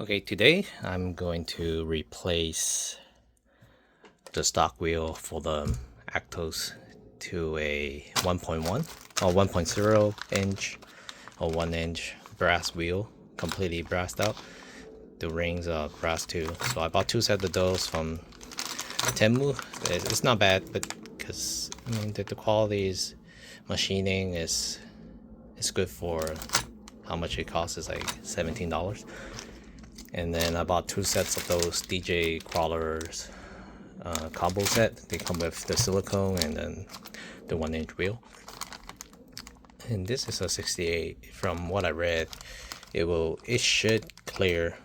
Okay, today I'm going to replace the stock wheel for the Aktos to a 1.1 or 1.0 inch or 1 inch brass wheel, completely brassed out. The rings are brass too. So I bought two sets of those from Temu. It's not bad, but because I mean the quality is machining is good for how much it costs. Is like $17. And then I bought two sets of those DJ crawlers combo set. They come with the silicone and then the 1 inch wheel. And this is a 68. From what I read, it should clear,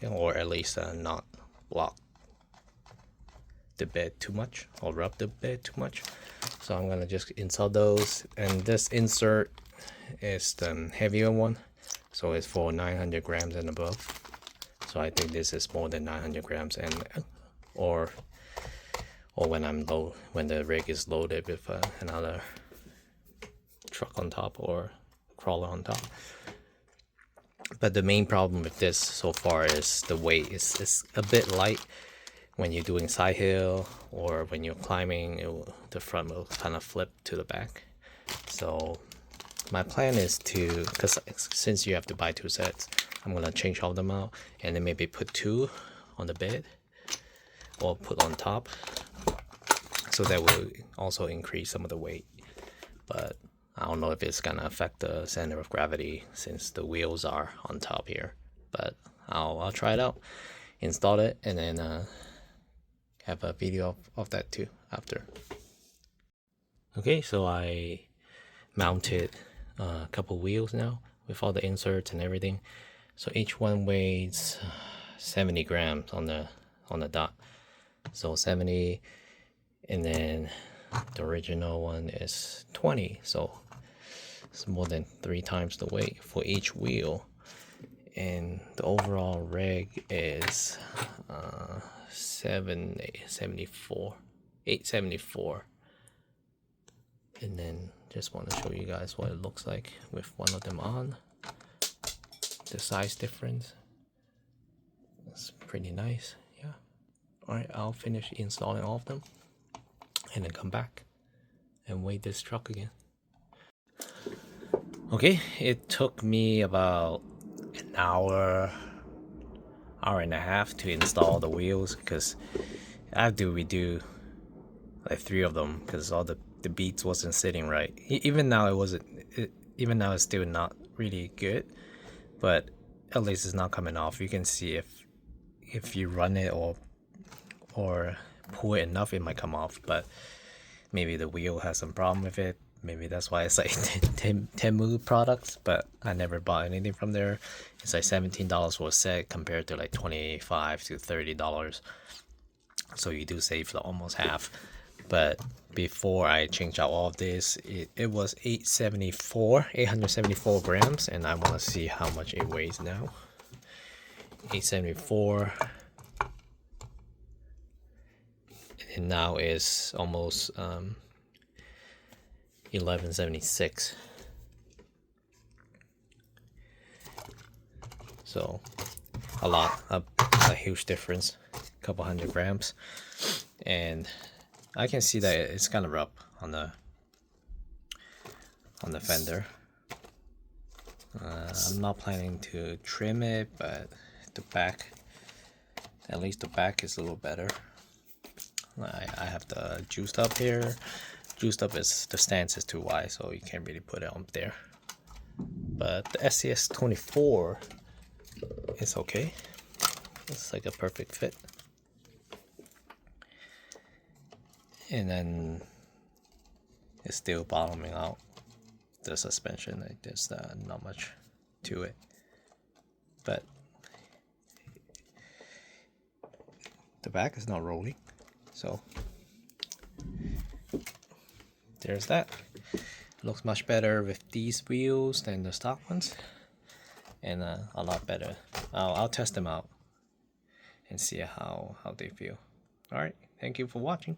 or at least not block the bed too much or rub the bed too much. So I'm gonna just install those. And this insert is the heavier one, so it's for 900 grams and above. So I think this is more than 900 grams, and or when when the rig is loaded with another truck on top or crawler on top. But the main problem with this so far is the weight is a bit light. When you're doing side hill or when you're climbing, the front will kind of flip to the back. So my plan is to, because since you have to buy two sets, I'm gonna change all of them out and then maybe put two on the bed or put on top, so that will also increase some of the weight. But I don't know if it's gonna affect the center of gravity since the wheels are on top here. But I'll try it out, install it, and then have a video of that too after. Okay, so I mounted a couple wheels now with all the inserts and everything. So each one weighs 70 grams on the dot. So 70, and then the original one is 20. So it's more than 3 times the weight for each wheel. And the overall rig is 874. And then just want to show you guys what it looks like with one of them on. The size difference, it's pretty nice. Yeah. All right, I'll finish installing all of them and then come back and weigh this truck again. Okay, it took me about an hour and a half to install the wheels, because I have to redo like 3 of them because all the beats wasn't sitting right. Even now even now it's still not really good, but at least it's not coming off. You can see if you run it or pull it enough, it might come off. But maybe the wheel has some problem with it. Maybe that's why it's like Temu products, but I never bought anything from there. It's like $17 for a set compared to like $25 to $30. So you do save almost half. But before I change out all of this, it was 874 grams, and I want to see how much it weighs now. 874, and now is almost 1176. So a huge difference, a couple hundred grams. And I can see that it's kind of rough on the fender. I'm not planning to trim it, but the back, at least the back is a little better. I have the juiced up here. Juiced up is the stance is too wide, so you can't really put it on there. But the SCS 24 is okay. It's like a perfect fit. And then it's still bottoming out the suspension. Like there's not much to it, but the back is not rolling, so there's that. It looks much better with these wheels than the stock ones, and a lot better. I'll test them out and see how they feel. All right, thank you for watching.